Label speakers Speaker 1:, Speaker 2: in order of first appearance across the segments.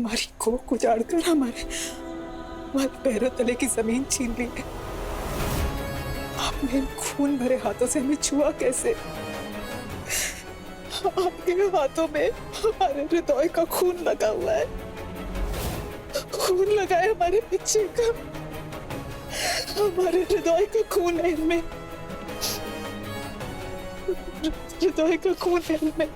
Speaker 1: हमारी कोख उजाड़कर हमारे पैरों तले की जमीन छीन ली है। आपने खून भरे हाथों से हमें छुआ कैसे? आपके हाथों में हमारे हृदय का खून लगा हुआ है, खून लगा है हमारे बच्चे का, हमारे हृदय का खून है इनमें, हृदय का खून है इनमें।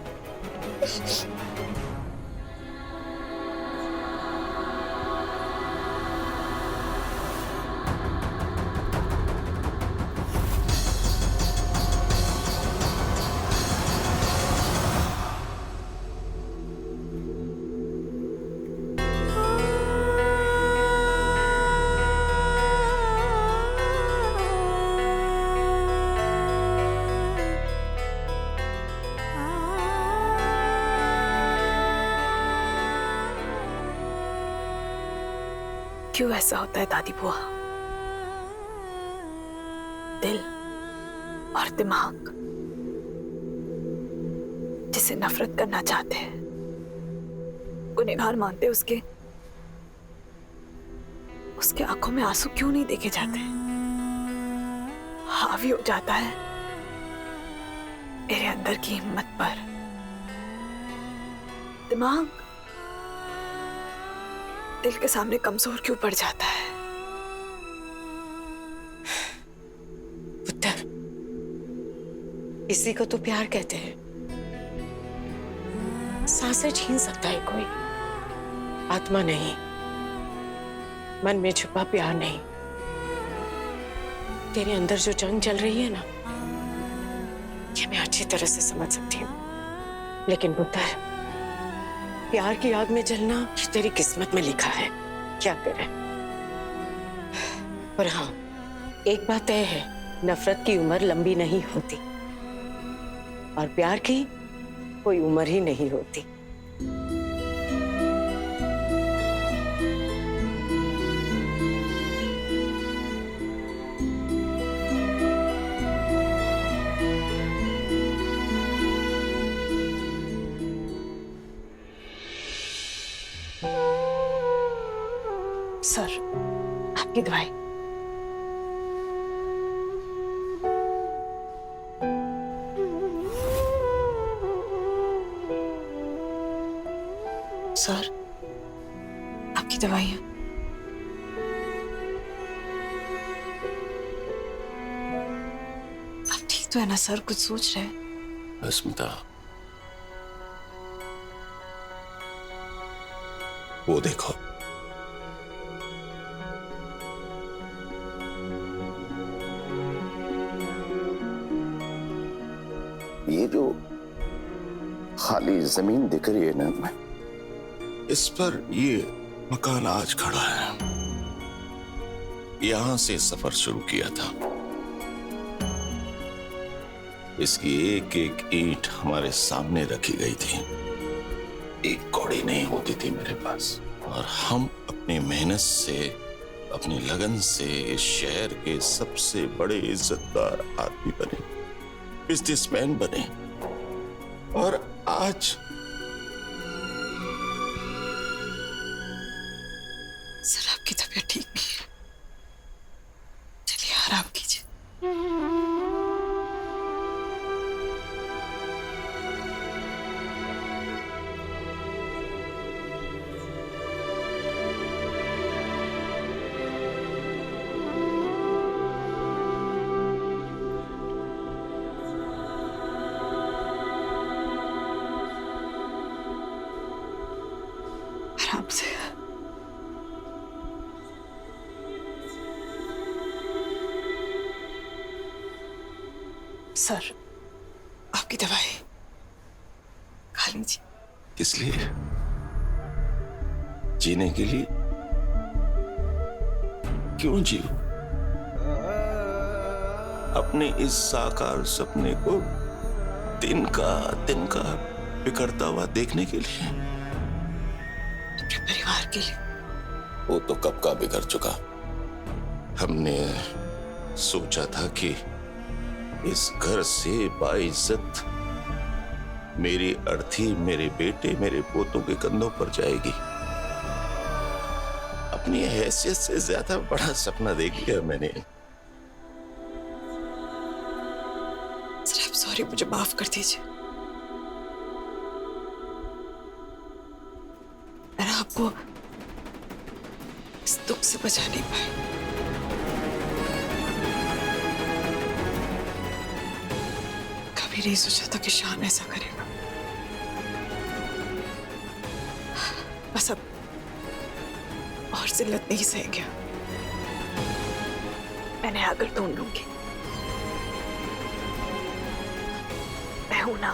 Speaker 2: क्यों ऐसा होता है दादी बुआ? दिल और दिमाग जिसे नफरत करना चाहते हैं, गुनहगार मानते उसके आंखों में आंसू क्यों नहीं देखे जाते? हावी हो जाता है मेरे अंदर की हिम्मत पर। दिमाग दिल के सामने कमजोर क्यों पड़ जाता है?
Speaker 3: पुत्र, इसी को तो प्यार कहते हैं। सांसें छीन सकता है कोई, आत्मा नहीं। मन में छुपा प्यार नहीं। तेरे अंदर जो जंग चल रही है ना, ये मैं अच्छी तरह से समझ सकती हूँ। लेकिन पुत्र, प्यार की आग में जलना ये तेरी किस्मत में लिखा है, क्या करें। पर हाँ, एक बात तय है, नफरत की उम्र लंबी नहीं होती और प्यार की कोई उम्र ही नहीं होती।
Speaker 2: सर, आपकी दवाई। सर, आपकी दवाई। आप ठीक तो है ना सर? कुछ सोच रहे हैं?
Speaker 4: अस्मिता, वो देखो,
Speaker 5: ये जो खाली जमीन दिख रही है ना,
Speaker 4: इस पर ये मकान आज खड़ा है। यहां से सफर शुरू किया था। इसकी एक एक ईंट हमारे सामने रखी गई थी। एक कौड़ी नहीं होती थी मेरे पास, और हम अपनी मेहनत से, अपनी लगन से इस शहर के सबसे बड़े इज्जतदार आदमी बने, बिजनेसमैन बने। और आज
Speaker 2: सर, आपकी तबीयत ठीक नहीं है, चलिए आराम कीजिए। आराम से। सर, आपकी दवाई खा लीजिए।
Speaker 4: किस लिए? जीने के लिए? क्यों जीऊं? अपने इस साकार सपने को दिन का बिखरता हुआ देखने के लिए?
Speaker 2: अपने परिवार के लिए।
Speaker 4: वो तो कब का बिगड़ चुका। हमने सोचा था कि इस घर से बाइज्जत मेरी अर्थी मेरे बेटे, मेरे पोतों के कंधों पर जाएगी, अपनी हैसियत से ज्यादा बड़ा सपना देख लिया मैंने।
Speaker 2: सर आप सॉरी, मुझे माफ कर दीजिए। मैं आपको इस दुख से बचा नहीं पाई। कभी नहीं सोचा था कि शान ऐसा करेगा। बस अब और जिल्लत नहीं सहेंगे। मैंने आकर ढूंढ लूंगी। मैं हूं ना,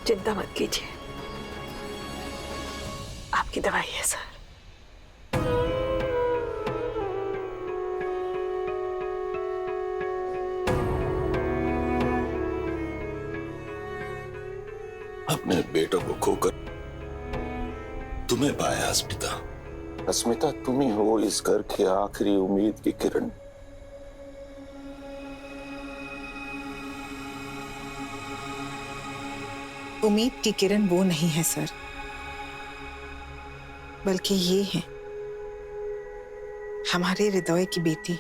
Speaker 2: चिंता मत कीजिए। आपकी दवाई है सर।
Speaker 4: अपने बेटों को खोकर तुम्हें पाया अस्मिता।
Speaker 5: अस्मिता, तुम ही हो इस घर की आखिरी उम्मीद की किरण।
Speaker 1: उम्मीद की किरण वो नहीं है सर, बल्कि ये है हमारे हृदय की बेटी।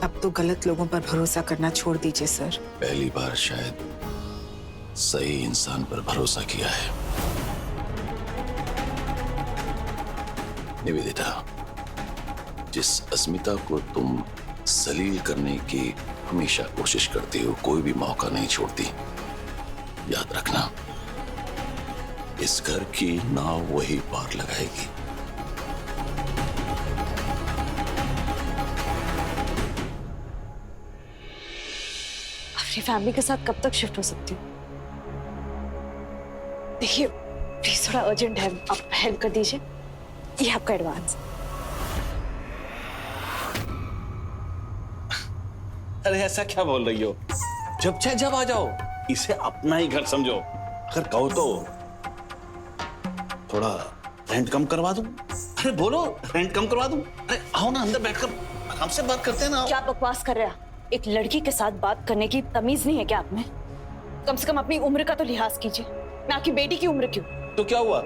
Speaker 1: अब तो गलत लोगों पर भरोसा करना छोड़ दीजिए सर।
Speaker 4: पहली बार शायद सही इंसान पर भरोसा किया है। निवेदिता, जिस अस्मिता को तुम जलील करने की हमेशा कोशिश करती हो, कोई भी मौका नहीं छोड़ती। याद रखना, इस घर की नाव वही पार लगाएगी।
Speaker 2: अपनी फैमिली के साथ कब तक शिफ्ट हो सकती हूँ? देखिए प्लीज, थोड़ा अर्जेंट है, आप हेल्प कर दीजिए। ये आपका एडवांस।
Speaker 6: अरे ऐसा क्या बोल रही हो? जब चाहे जब आ जाओ, इसे अपना ही घर समझो। अगर कहो तो थोड़ा रेंट कम करवा दूं। अरे बोलो, रेंट कम करवा दूं। अरे आओ ना, अंदर बैठकर आराम से बात करते हैं ना।
Speaker 2: क्या बकवास कर रहे हैं? एक लड़की के साथ बात करने की तमीज नहीं है क्या आप में? कम से कम अपनी उम्र का तो लिहाज कीजिए। मैं आपकी बेटी की उम्र क्यों?
Speaker 6: तो क्या हुआ?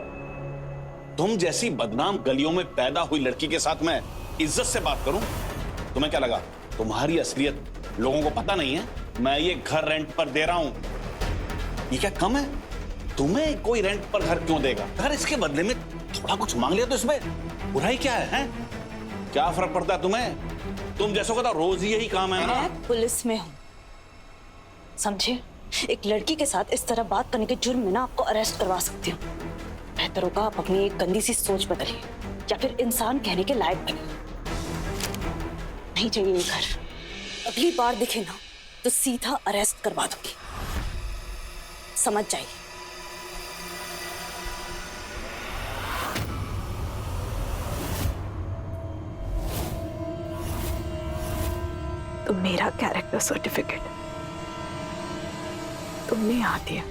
Speaker 6: तुम जैसी बदनाम गलियों में पैदा हुई लड़की के साथ मैं इज्जत से बात करूं? तुम्हें क्या लगा तुम्हारी असलियत लोगों को पता नहीं है? मैं ये घर रेंट पर दे रहा हूं। ये क्या कम है? तुम्हें कोई रेंट पर घर क्यों देगा? अगर इसके बदले में थोड़ा कुछ मांग लिया तो इसमें बुराई क्या है? क्या फर्क पड़ता है तुम्हें? तुम जैसों का तो रोज ही यही काम है ना।
Speaker 2: मैं पुलिस में हूं, समझे? एक लड़की के साथ इस तरह बात करने के जुर्म में ना आपको अरेस्ट करवा सकती हूँ। बेहतर होगा आप अपनी एक गंदी सी सोच बदलिए या फिर इंसान कहने के लायक बनिए। नहीं चाहिए ये घर। अगली बार दिखे ना तो सीधा अरेस्ट करवा दूंगी, समझ जाइए। तो मेरा कैरेक्टर सर्टिफिकेट तुमने यहाँ दिया।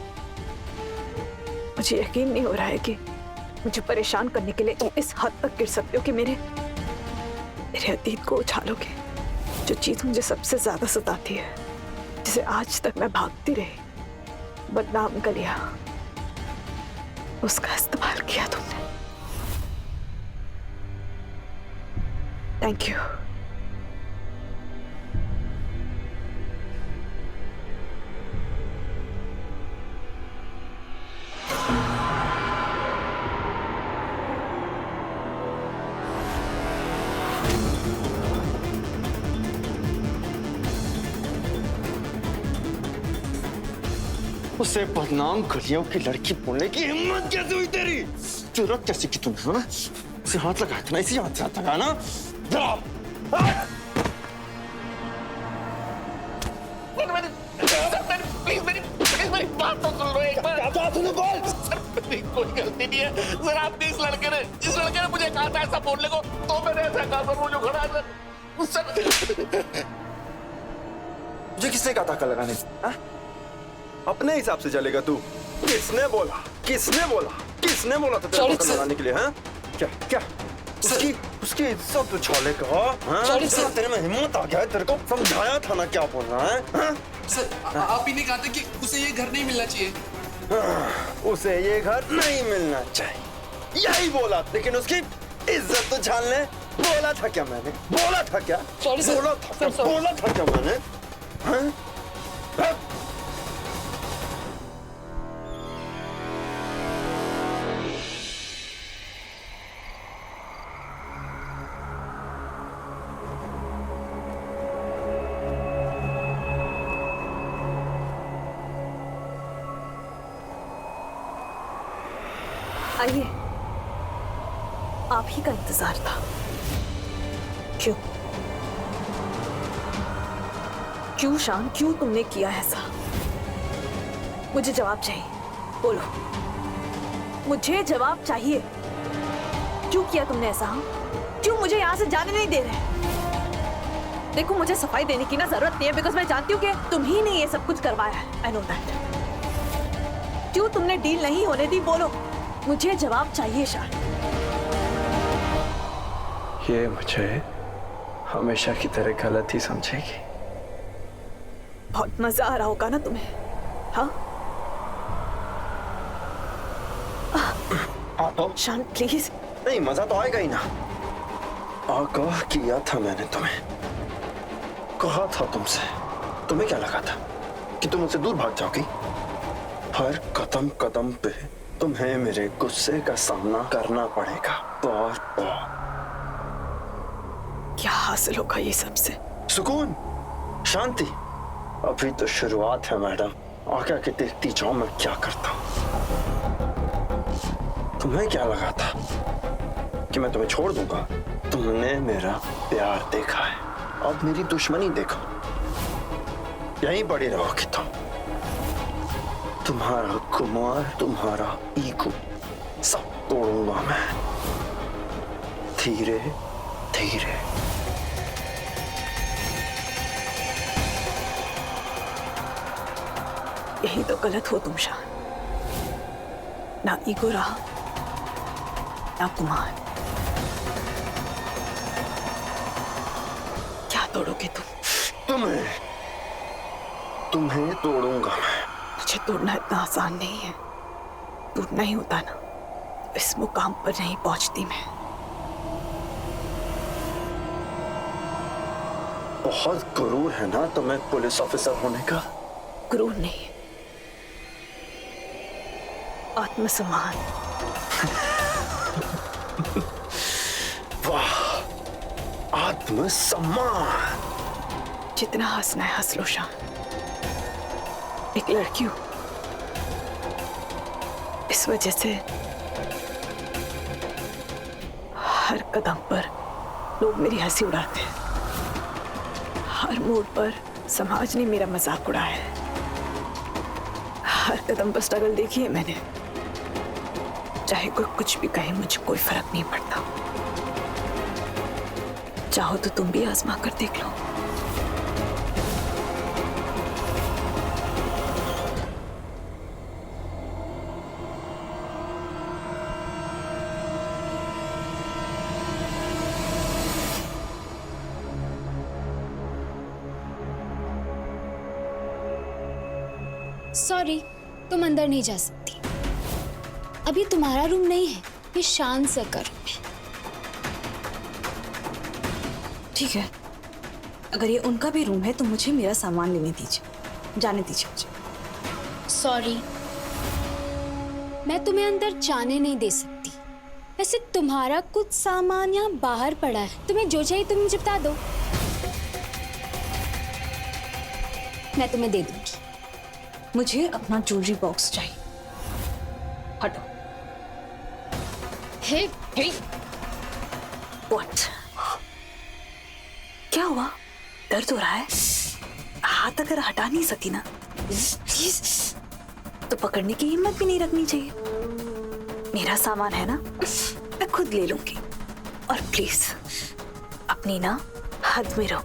Speaker 2: मुझे यकीन नहीं हो रहा है कि मुझे परेशान करने के लिए तुम इस हद तक गिर सकते हो कि मेरे अतीत को उछालोगे। जो चीज मुझे सबसे ज्यादा सताती है, जिसे आज तक मैं भागती रही, बदनाम गलियां, उसका इस्तेमाल किया तुमने। Thank you.
Speaker 7: उसे बदनाम गलियों की लड़की बोलने की हिम्मत कैसे हुई तेरी? जरूरत कैसी की तुमने? ना उसे हाथ लगाया था ना, इसी हाथ से हाथ लगाया ना।
Speaker 6: प्लीज मेरी बात तो सुन लो एक बार। क्या बात सुनो, बोल। सर मेरी कोई गलती नहीं है सर। आपने इस लड़के ने मुझे कहा था ऐसा बोलने को, तो मैंने ऐसा कहा सर। वो जो खड़ा है सर।
Speaker 7: मुझे किसने कहा था कल लगाने? अपने हिसाब से चलेगा तू? किसने बोला? किसने बोला? किसने बोला था तेरे को लगाने के लिए? हाँ क्या क्या उसकी इज्जत उछालेगा? हाँ तेरे में हिम्मत आ गया है? तेरे को समझाया था ना क्या बोलना है?
Speaker 8: सर आप ही ने कहा था कि उसे ये घर नहीं मिलना चाहिए।
Speaker 7: उसे ये घर नहीं मिलना चाहिए। यही बोला, लेकिन उसकी इज्जत तो छान ले। बोला था क्या मैंने? बोला था क्या?
Speaker 3: Sorry, sir.
Speaker 7: बोला था क्या? बोला था क्या मैंने? हाँ? हाँ?
Speaker 2: आइए, आप ही का इंतजार था। क्यों क्यों शान, क्यों तुमने किया ऐसा? मुझे जवाब चाहिए, बोलो, मुझे जवाब चाहिए। क्यों किया तुमने ऐसा? हाँ? क्यों मुझे यहाँ से जाने नहीं दे रहे? देखो, मुझे सफाई देने की ना जरूरत नहीं है, बिकॉज मैं जानती हूँ कि तुम ही ने ये सब कुछ करवाया है। I know that. क्यों तुमने डील नहीं होने दी? बोलो, मुझे जवाब चाहिए शान।
Speaker 7: ये मुझे हमेशा की तरह गलत ही समझेगी।
Speaker 2: बहुत मजा आ रहा होगा ना तुम्हें, हाँ? शान प्लीज।
Speaker 7: नहीं, मजा तो आएगा ही ना। आगाह किया था मैंने तुम्हें, कहा था तुमसे। तुम्हें क्या लगा था कि तुम मुझसे दूर भाग जाओगी? हर कदम कदम पे तुम्हें मेरे गुस्से का सामना करना पड़ेगा, बार बार।
Speaker 2: क्या हासिल होगा ये सबसे?
Speaker 7: सुकून, शांति। अभी तो शुरुआत है मैडम, आगे आके देखती जाओ मैं क्या करता हूं। तुम्हें क्या लगा था कि मैं तुम्हें छोड़ दूंगा? तुमने मेरा प्यार देखा है, अब मेरी दुश्मनी देखो। यहीं पड़ी रहोगी तुम। तुम्हारा कुमार, तुम्हारा ईगो सब तोड़ूंगा मैं, धीरे धीरे।
Speaker 2: यही तो गलत हो तुम शान। ना ईगो रहा, ना कुमार। क्या तोड़ोगे तुम?
Speaker 7: तुम्हें तोड़ूंगा मैं।
Speaker 2: मुझे तोड़ना इतना आसान नहीं है। टूटना ही होता ना, इस मुकाम पर नहीं पहुंचती मैं।
Speaker 7: बहुत गुरूर है ना तुम्हें पुलिस ऑफिसर होने का?
Speaker 2: क्रूर नहीं, आत्मसम्मान।
Speaker 7: वाह, आत्मसम्मान।
Speaker 2: जितना हंसना है हंस लो शान। एक लड़की हूं, इस वजह से हर कदम पर लोग मेरी हंसी उड़ाते हैं। हर मोड़ पर समाज ने मेरा मजाक उड़ाया है। हर कदम पर स्ट्रगल देखी है मैंने। चाहे कोई कुछ भी कहे, मुझे कोई फर्क नहीं पड़ता। चाहो तो तुम भी आजमा कर देख लो।
Speaker 9: सॉरी, तुम अंदर नहीं जा सकती। अभी तुम्हारा रूम नहीं है, ये शान सर का रूम है।
Speaker 2: ठीक है, अगर ये उनका भी रूम है तो मुझे मेरा सामान लेने दीजिए, जाने दीजिए मुझे।
Speaker 9: सॉरी, मैं तुम्हें अंदर जाने नहीं दे सकती। वैसे तुम्हारा कुछ सामान यहाँ बाहर पड़ा है, तुम्हें जो चाहिए तुम मुझे बता दो, मैं तुम्हें दे दूंगी।
Speaker 2: मुझे अपना ज्वेलरी बॉक्स चाहिए। हटो।
Speaker 9: हे, हे।
Speaker 2: What? क्या हुआ? दर्द हो रहा है? हाथ अगर हटा नहीं सकी ना प्लीज, तो पकड़ने की हिम्मत भी नहीं रखनी चाहिए। मेरा सामान है ना, मैं खुद ले लूंगी। और प्लीज अपनी ना हद में रहो।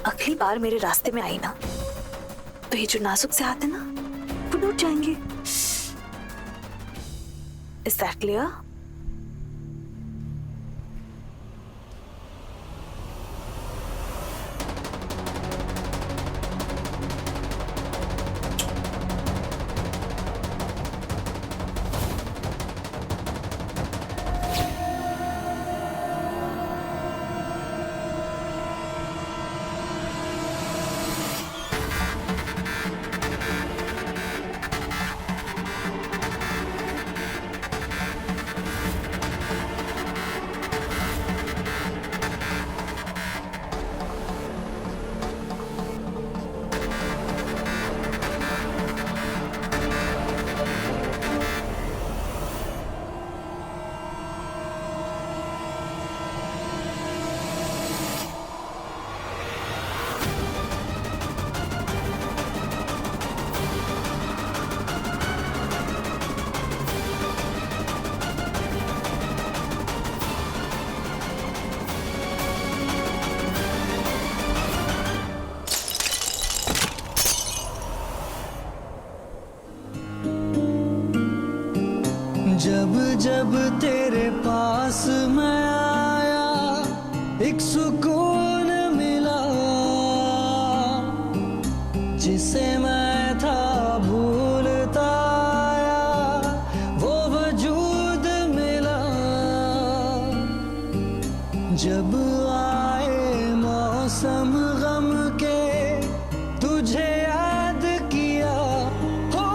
Speaker 2: अगली बार मेरे रास्ते में आई ना तो ये जो नाजुक से हाथ है ना वो टूट जाएंगे। Is that clear?
Speaker 10: जब जब तेरे पास मैं आया एक सुकून मिला, जिसे मैं था भूलता आया वो वजूद मिला। जब आए मौसम गम के तुझे याद किया, हो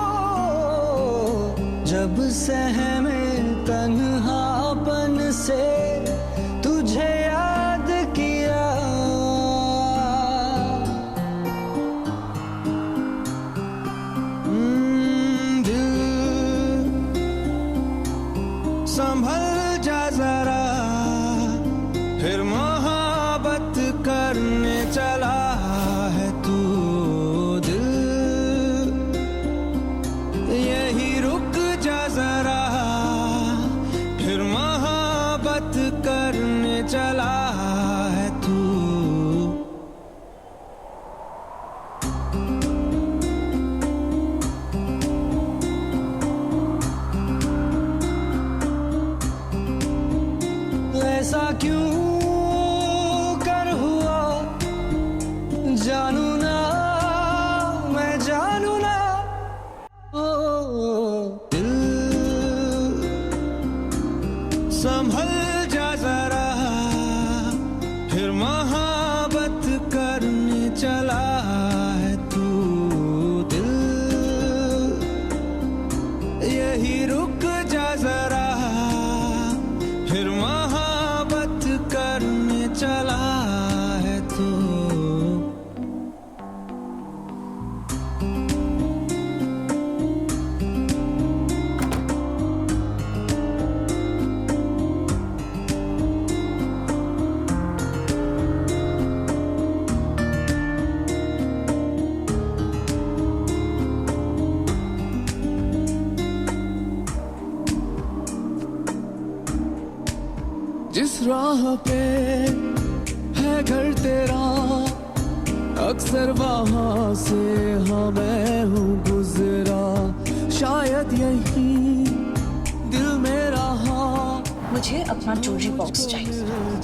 Speaker 10: जब सहमे तन्हापन से तुझे याद किया। दिल संभल जा जरा, फिर मोहब्बत करने चला है तू। दिल यही रुक जा जरा, फिर मोहब्बत करने चला है तू। ऐसा क्यों कर हुआ जानू ना, मैं जानू ना। ओ दिल संभल जा जरा, फिर मोहब्बत करने चला है तू। दिल यही रुक जा जरा, फिर मोहब्बत करने चला है तू। जिस राह पे है घर तेरा, अक्सर वहां से हाँ मैं हूँ गुजरा। शायद यही दिल मेरा हाँ
Speaker 2: मुझे अपना ज्वेलरी बॉक्स चाहिए।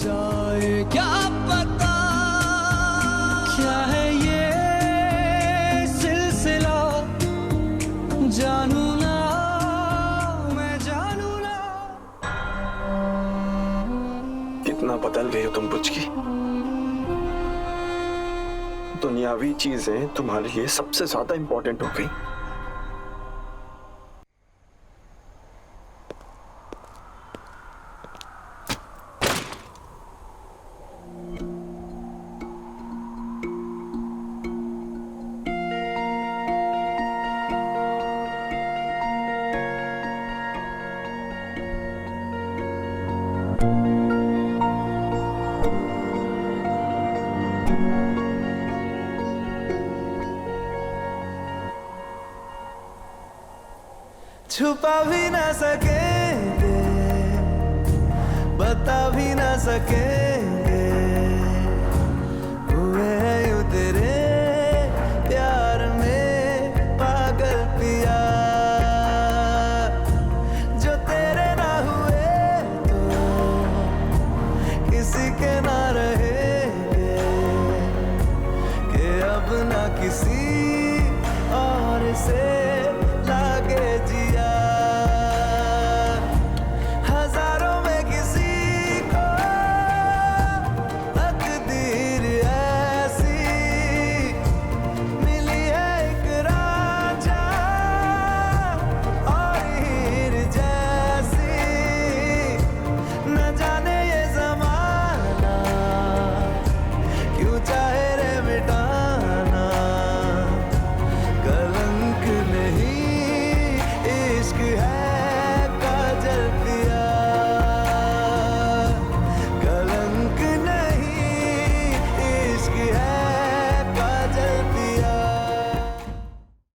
Speaker 10: जाए क्या पता क्या है ये सिलसिला, जानू ना मैं जानू ना।
Speaker 7: कितना बदल गई हो तुम पुचकी। दुनियावी चीजें तुम्हारे लिए सबसे ज्यादा इंपॉर्टेंट हो गई।
Speaker 10: छुपा भी ना सकेंगे, बता भी ना सकेंगे,